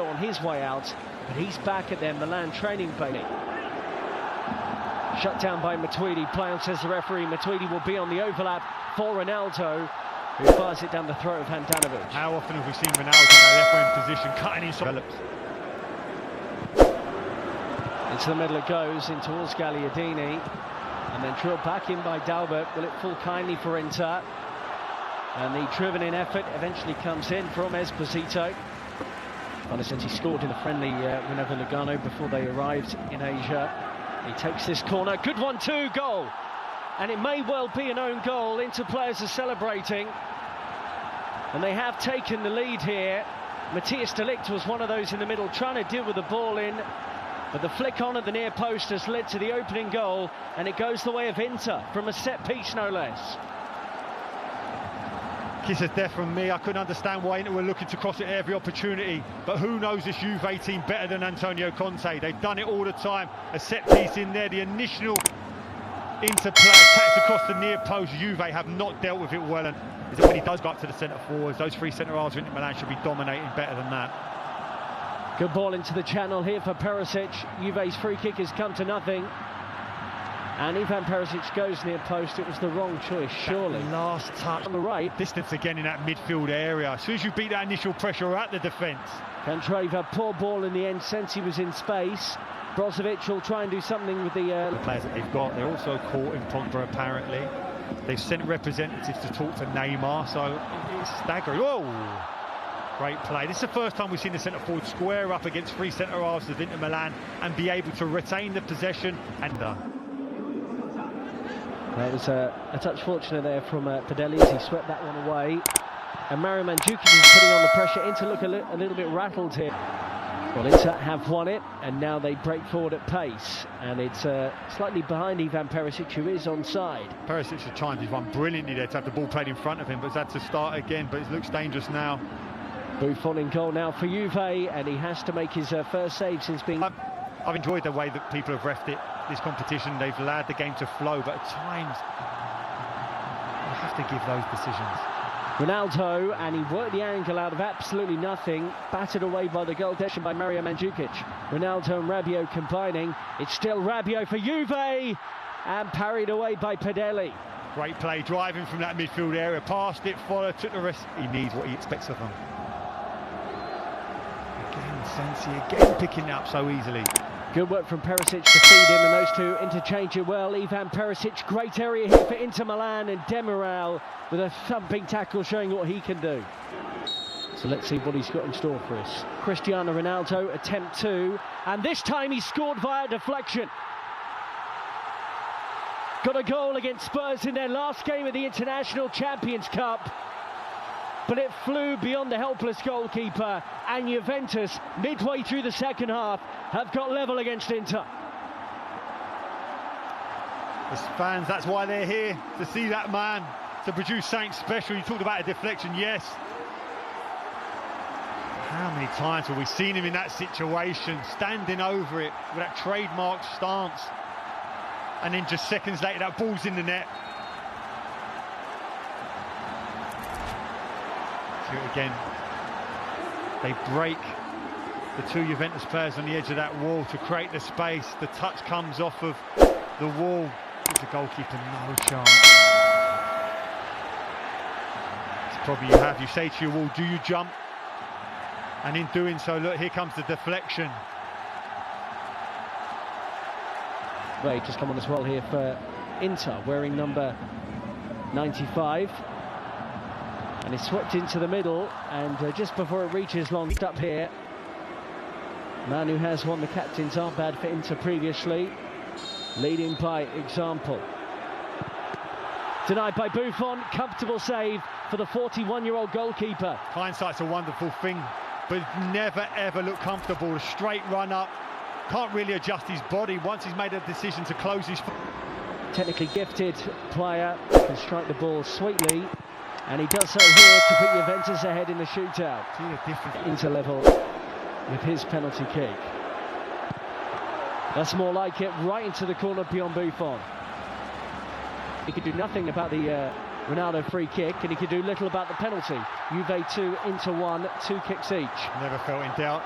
on his way out, but he's back at their Milan training base. Shut down by Matuidi. Play on, says the referee. Matuidi will be on the overlap for Ronaldo, who fires it down the throat of Handanovic. How often have we seen Ronaldo in that left wing position, cutting inside? Into the middle it goes, in towards Gagliardini, and then drilled back in by Dalbert. Will it fall kindly for Inter? And the driven-in effort eventually comes in from Esposito. Since he scored in a friendly Minerva Lugano before they arrived in Asia. He takes this corner, good 1-2 goal, and it may well be an own goal. Inter players are celebrating, and they have taken the lead here. Matthias de Ligt was one of those in the middle trying to deal with the ball in, but the flick on at the near post has led to the opening goal, and it goes the way of Inter from a set piece, no less. Kiss of death from me. I couldn't understand why Inter were looking to cross it every opportunity, but who knows this Juve team better than Antonio Conte? They've done it all the time. A set piece in there, the initial interplay attacks across the near post. Juve have not dealt with it well, and is it when he does go up to the centre forwards, those three centre halves of Inter Milan should be dominating better than that. Good ball into the channel here for Perisic. Juve's free kick has come to nothing, and Ivan Perisic goes near post. It was the wrong choice, surely. That last touch on the right. Distance again in that midfield area. As soon as you beat that initial pressure at the defence. Candreva, poor ball in the end, since he was in space. Brozovic will try and do something with the players that they've got. They're also caught in Pogba, apparently. They've sent representatives to talk to Neymar, so it's staggering. Whoa! Great play. This is the first time we've seen the centre forward square up against three centre halves of Inter Milan and be able to retain the possession. And that was a touch fortunate there from Padelli as he swept that one away. And Mario Mandzukic is putting on the pressure. Inter look a little bit rattled here. Well, Inter have won it, and now they break forward at pace. And it's slightly behind Ivan Perisic, who is onside. Perisic at times he's run brilliantly there to have the ball played in front of him, but he's had to start again, but it looks dangerous now. Buffon in goal now for Juve, and he has to make his first save since being... I've enjoyed the way that people have refed it, this competition. They've allowed the game to flow, but at times you have to give those decisions. Ronaldo, and he worked the angle out of absolutely nothing, battered away by the goal decision by Mario Mandzukic. Ronaldo and Rabiot combining. It's still Rabiot for Juve, and parried away by Padelli. Great play, driving from that midfield area, passed it, followed, took the risk. He needs what he expects of him. Again, Sensi again picking it up so easily. Good work from Perisic to feed him, and those two interchange it well. Ivan Perisic, great area here for Inter Milan, and Demiral with a thumping tackle showing what he can do. So let's see what he's got in store for us. Cristiano Ronaldo, attempt two, and this time he scored via deflection. Got a goal against Spurs in their last game of the International Champions Cup, but it flew beyond the helpless goalkeeper, and Juventus, midway through the second half, have got level against Inter. As fans, that's why they're here, to see that man, to produce something special. You talked about a deflection, yes. How many times have we seen him in that situation, standing over it with that trademark stance, and then just seconds later that ball's in the net. Again, they break the two Juventus players on the edge of that wall to create the space. The touch comes off of the wall. Gives the goalkeeper no chance. It's probably you have. You say to your wall, do you jump? And in doing so, look, here comes the deflection. Wade just come on as well here for Inter, wearing number 95. And it's swept into the middle, and just before it reaches long up here, man who has won the captain's armband for Inter previously, leading by example. Denied by Buffon, comfortable save for the 41-year-old goalkeeper. Hindsight's a wonderful thing, but never ever look comfortable. A straight run up, can't really adjust his body once he's made a decision to close his... Technically gifted player, can strike the ball sweetly. And he does so here to put Juventus ahead in the shootout. Inter level with his penalty kick. That's more like it, right into the corner beyond Buffon. He could do nothing about the Ronaldo free kick, and he could do little about the penalty. Juve 2, Inter 1, 2 kicks each. Never felt in doubt.